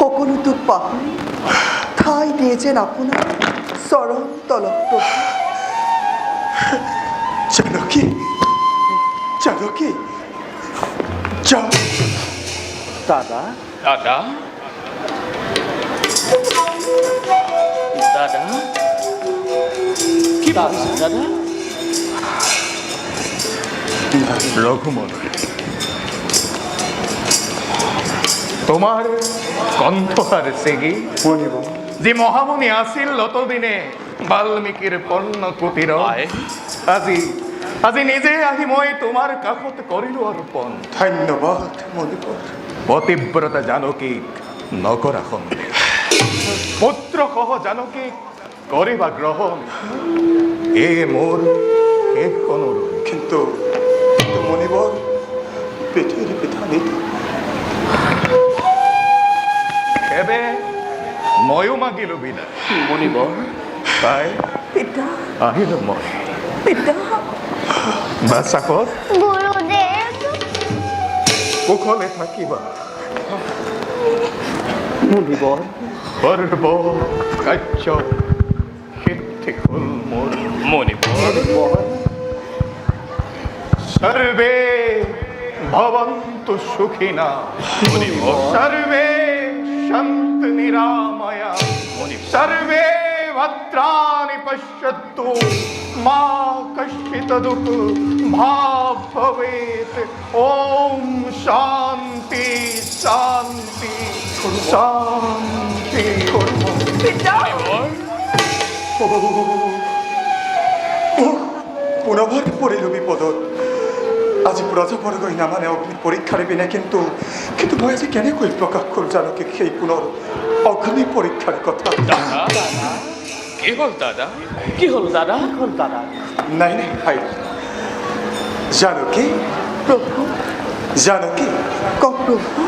সকলো দুখ পাহৰি ঠাই দিয়ে যেন আপোনাৰ চৰণ তলত প্ৰভু। জানকী, জানকী, যাও। দাদা দাদা দাদা কি ভাবিছে দাদা? রঘুমন, তোমার কণ্ঠহার সেগি যে মহামুনি আছিল অতদিনে বাল্মীকির পণ্য কুটির, আজি আজি নিজে আহি মই তোমার কাষত করিল অর্পণ। ধন্যবাদ মণিপর। পতিব্রতা জানকী নকরা সন্দেহ, পুত্র সহ জানকী করিবা গ্রহণ, এ মোর শেষ অনুরোধ। কিন্তু মণিবর পিঠির পিঠানিত এবে ময়ো মাগিলো বিদায়। মণিবৰ তাই পিতা, আহিলো মই পিতা, বাচাকত গুৰুদেৱ, কুশলে থাকিবা। মণিবৰ সৰ্ব কাৰ্য সিদ্ধি হল মোৰ। মণিবৰ সর্বে ভবন্তু সুখিনা, সর্বে সন্তু নিরাময়া, সর্বে ভদ্রাণি পশ্যন্তু মা কশ্চিৎ দুঃখ ভাগ ভবেৎ। ওম শান্তি শান্তি শান্তি। পিতা, পুনবার পড়িল বিপদত। আজি প্রজাবর্গই না মানে অগ্নি পরীক্ষার বিনে, কিন্তু কিন্তু মই আজি কেনেকৈ প্রকাশ কৰো জানকী সেই পুনৰ অগ্নি পরীক্ষার কথা। দাদা কি হ'ল দাদা? কি হ'ল দাদা? দাদা নাই নাই ভাই, জানকী প্ৰভু, জানকী, কওক প্ৰভু।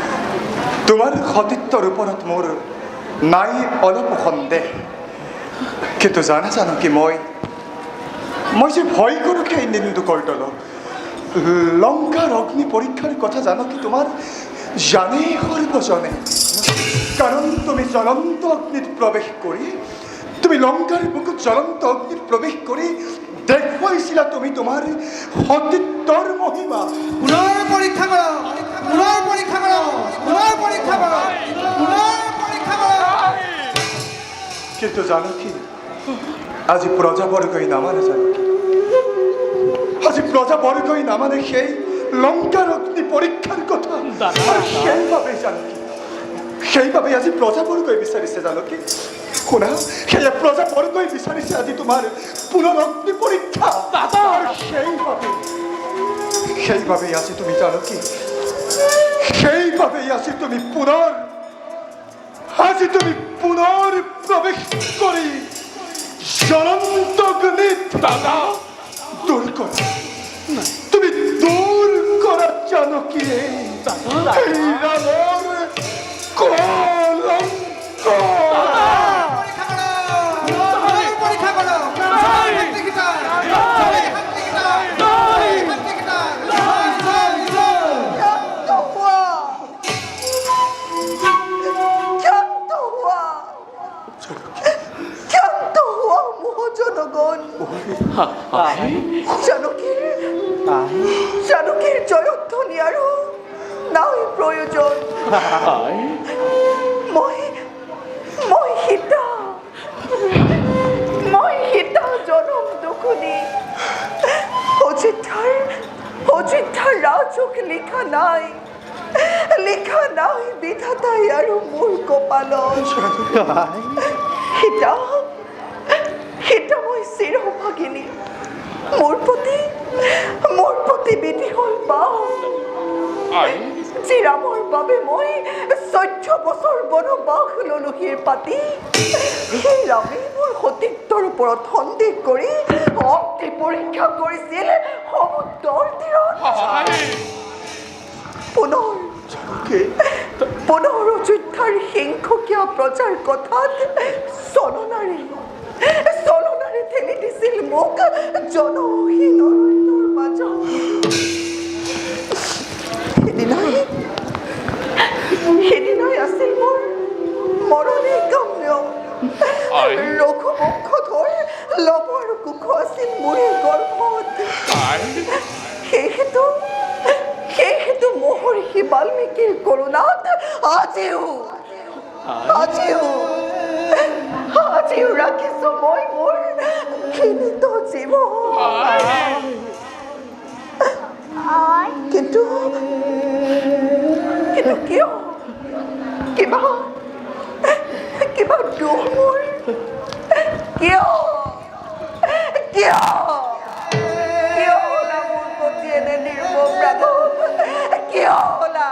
তোমাৰ সতীত্বৰ ওপৰত মোৰ নাই অলপ সন্দেহ, কিন্তু জানা জানকী, মই যে ভয় কৰোঁ সেই নিন্দুকৰ দলক। লংকাৰ অগ্নি পৰীক্ষাৰ কথা জানকী তোমাৰ জানে সৰ্বজনে, কাৰণ তুমি জ্বলন্ত অগ্নিত প্ৰবেশ কৰি, তুমি লংকাৰ বুকুত জ্বলন্ত অগ্নিত প্ৰৱেশ কৰি দেখুৱাইছিলা তুমি তোমাৰ সতীত্বৰ মহিমা। পুনৰ পৰীক্ষা কৰক, পুনৰ পৰীক্ষা কৰক, পুনৰ পৰীক্ষা কৰক, পুনৰ পৰীক্ষা কৰক। কিন্তু জানকী, আজি প্ৰজাবৰ্গই নামানে জানকী, আজি প্ৰজাবৰ্গই নামানে সেই লংকাৰ অগ্নি পৰীক্ষাৰ কথা। আৰ সেইভাবে জানকী, সেইভাবে আজি প্ৰজাবৰ্গই বিচাৰিছে জানকী। শুনা, সেয়া প্ৰজাবৰ্গই বিচাৰিছে আজি তোমাৰ পুনৰ অগ্নি পৰীক্ষা। আৰ সেইভাবেই আজি তুমি জানকী, সেইভাবেই আজি তুমি পুনৰ, আজি তুমি পুনৰ প্ৰবেশ কৰি জ্বলন্ত অগ্নিত দাদা দূৰ কৰা, তুমি দূৰ কৰা জানকী এই ৰাবণ কলঙ্ক। পৰীক্ষা কৰক, পুনৰ পৰীক্ষা কৰক। জয় হাতীকেইটা, জয় হাতীকেইটা, জয় হাতীকেইটা, জয় জয় জয়। শান্ত হোৱা, শান্ত হোৱা, শান্ত হোৱা মহাজনগণ। জানকীৰ, জানকীৰ জয়ধ্বনি আৰু নাই প্ৰয়োজন। মই সীতা জনম দুখনি অযোধ্যাৰ ৰাজক লিখা নাই বিধাতাই আৰু মোৰ কপালত। সীতা মই চিৰভাগিনী, মোৰ প্ৰতি বিধি হ'ল বাম। শ্ৰীৰামৰ বাবে মই 14 বছৰ বনবাস ললো পাতি। সেই ৰামে মোৰ সতীত্বৰ ওপৰত সন্দেহ কৰি অগ্নি পৰীক্ষা কৰিছিল সমুদ্ৰৰ তীৰত। পুনৰ অযোধ্যাৰ সিংহকীয়া প্ৰজাৰ কথাত চলনাৰে ঠেলি দিছিল মোক জনহীন অৰণ্যৰ মাজত। সেদিনাই আছিল মোৰ ল'ব আৰু কুশ আছিল মোৰে গৰ্ভত সেইটো মহৰ্ষি বাল্মীকিৰ কৰোণাত আজিও ৰাখিছো মই মোৰ ক্ষীণিত জীৱন কিন্তু কিয় কিবা দুখ মোৰ কিয় হ'লা মোৰ প্ৰতি এনে নিৰ্মম ৰাঘৱ কিয় হ'লা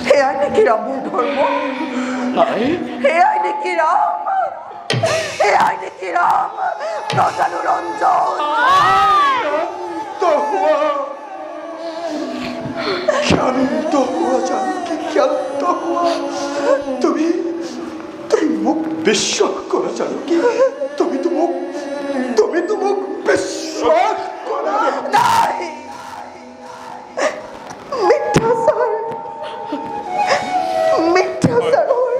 সেয়াই নেকি ৰামৰ ধৰ্ম সেয়াই নেকি ৰাম নজানো ৰঞ্জন শান্ত হোৱা জানকী শান্ত হোৱা তুমি মোক বিশ্বাস কৰা জানকী তুমিতো মোক বিশ্বাস কৰা নাই মিথ্যাচাৰৰ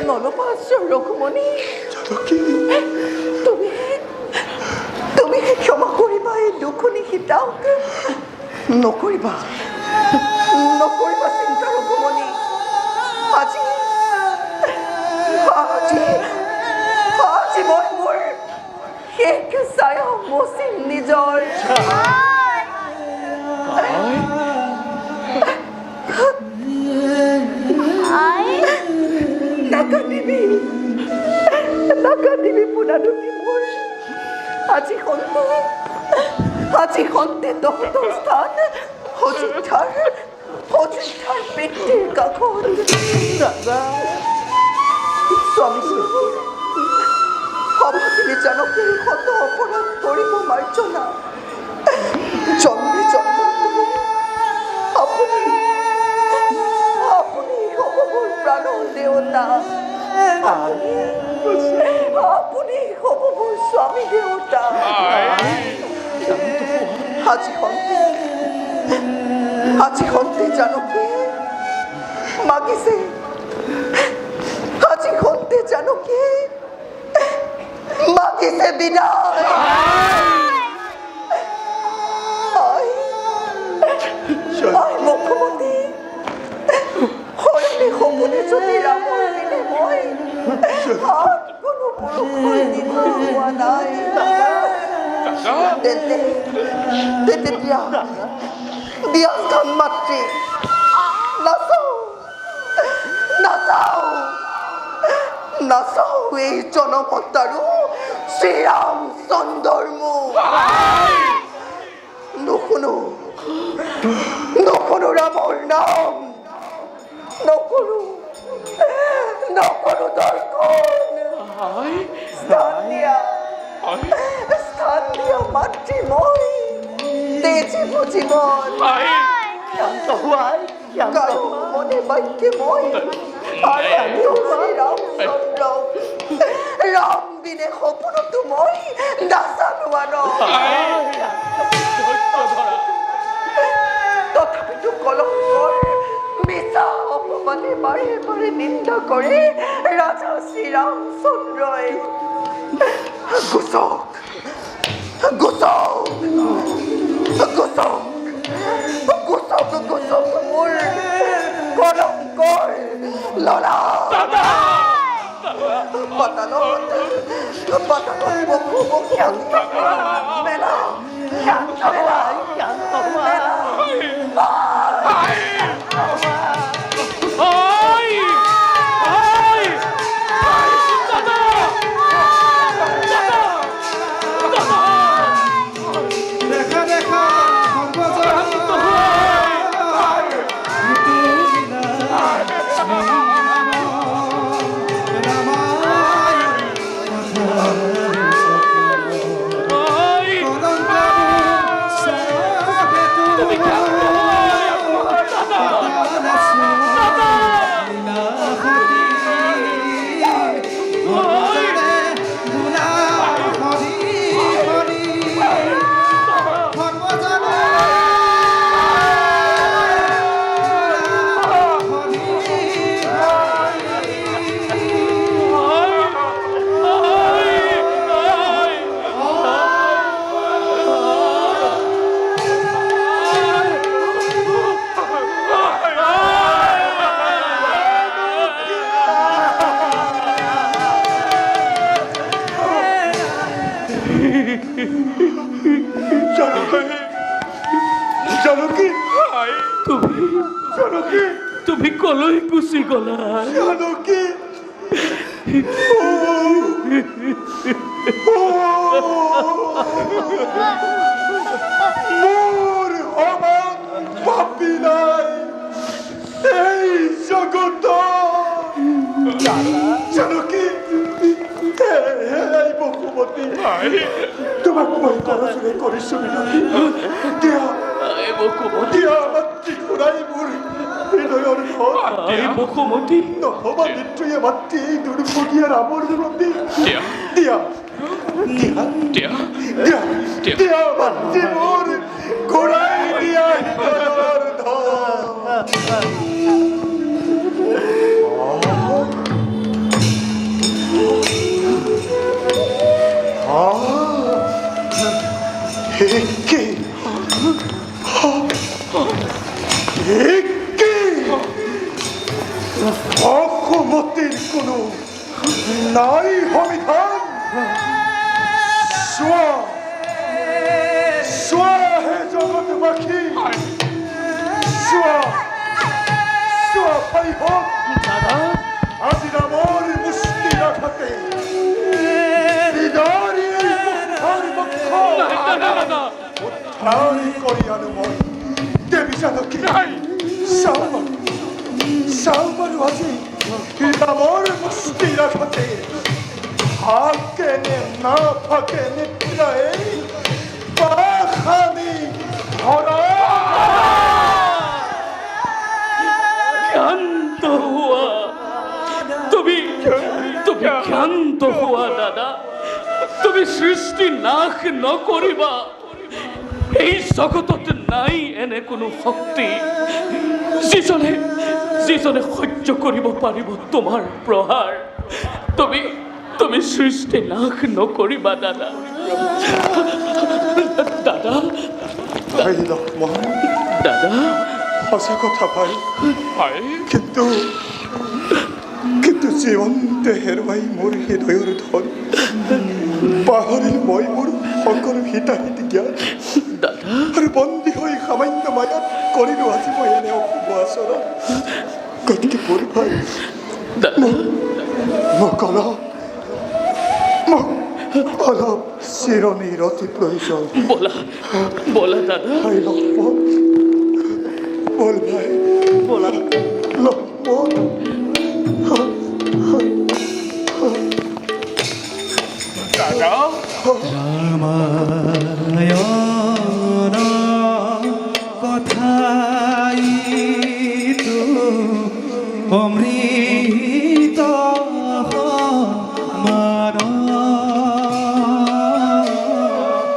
নলবা ৰঘুমণি জানকী তুমি ক্ষমা কৰিবা এই দুখনি সীতাক নকৰিবা চিন্তা ৰঘুমণি আজি মই মোৰ শেষ ছায়া মচিম নিজৰ নাকান্দিবি পুনাদুতি মোৰ আজি সন্তে তহঁতৰ স্থান অযোধ্যাৰ পিতৃৰ কাষত স্বামী সভাখিনি জানকীৰ শত অপৰাধ কৰিব মাৰ্জনা জন্মে আপুনি হ'ব মোৰ প্ৰাণৰ দেৱতা আপুনি হ'ব মোৰ স্বামী দেৱতা আজি সন্তে জানকী মাগিছে বিদায় মুখ্যমন্ত্ৰী হয়নি সপোনে যদি ৰামৰ দিনে মই কোনো পুৰুষৰ দীঘল হোৱা নাই দিয়া ধনমাতৃ নাচাও এই জনমত আৰু শ্ৰীৰামচন্দ্ৰৰ মুখ নুশুনো ৰামৰ নাম নকৰো দৰ্শন স্থান দিয়া মাতৃ মই তেজিব জীৱন কাৰো মনে বাক্যে মই ৰাম বিনে সপোনতো মই নাজানো তথাপিতো কলঙ্কৰ মিছা অপমানে বাৰে নিন্দা কৰে ৰাজা শ্ৰীৰামচন্দ্ৰই গুচক মোৰ কলঙ্কৰ ললা পাতালত মেলা জানকী হায় জানকী তুমি কলৈ গুচি গলা জানকী মোৰ সমান পাপী নাই এই জগত জানকী এই বসুমতী তোমাক মই কৰজোৰে কৰিছো মিনতি দিয়া দিয়া মাতৃ ঘূৰাই মোৰ হৃদয়ৰ ধন বসুমতী নহবা মৃত্যুয়ে মাতৃ এই দুৰ্ভগীয়াৰ আৱৰ্জনতি দিয়া দিয়া দিয়া দিয়া দিয়া দিয়া মাতৃ মোৰ ঘূৰাই দিয়া হৃদয়ৰ ধন অসমতিৰ কোনো নাই সমিধান চোৱা চোৱা হে জগতবাসী চোৱা চোৱা ভাই হওক আজি নামৰ মুষ্টি ৰাখতে হৃদয়ৰ এই মুখৰ উদ্ধাৰ কৰি আনো মই দেৱী জানকী চাও বাৰু আজি নামৰ মুষ্টি ৰাখতে থাকে নে নাথাকে নিদ্ৰাই পাখানি ধৰা ক্ষান্ত হোৱা তুমি ক্ষান্ত হোৱা দাদা তুমি সৃষ্টি নাশ নকৰিবা এই জগতত নাই এনে কোনো শক্তি যিজনে সহ্য কৰিব পাৰিব তোমাৰ প্ৰহাৰ তুমি সৃষ্টি নাশ নকৰিবা দাদা দাদা ভাই লক্ষ্মণ দাদা সঁচা কথা ভাই হায় কিন্তু জীৱন্তে হেৰুৱাই মোৰ হৃদয়ৰ ধন পাহৰিল মই মোৰ সকলো হিতাহিতি জ্ঞান দাদা আৰু বন্দী হৈ সামান্য মায়াত কৰিলো আজি মই এনে অশুভ আচৰণ গতিকে মোৰ ভাই দাদা মোক অলপ চিৰণিৰ অতি প্ৰয়োজন বলা দাদা ভাই লক্ষ্মণ বল ভাই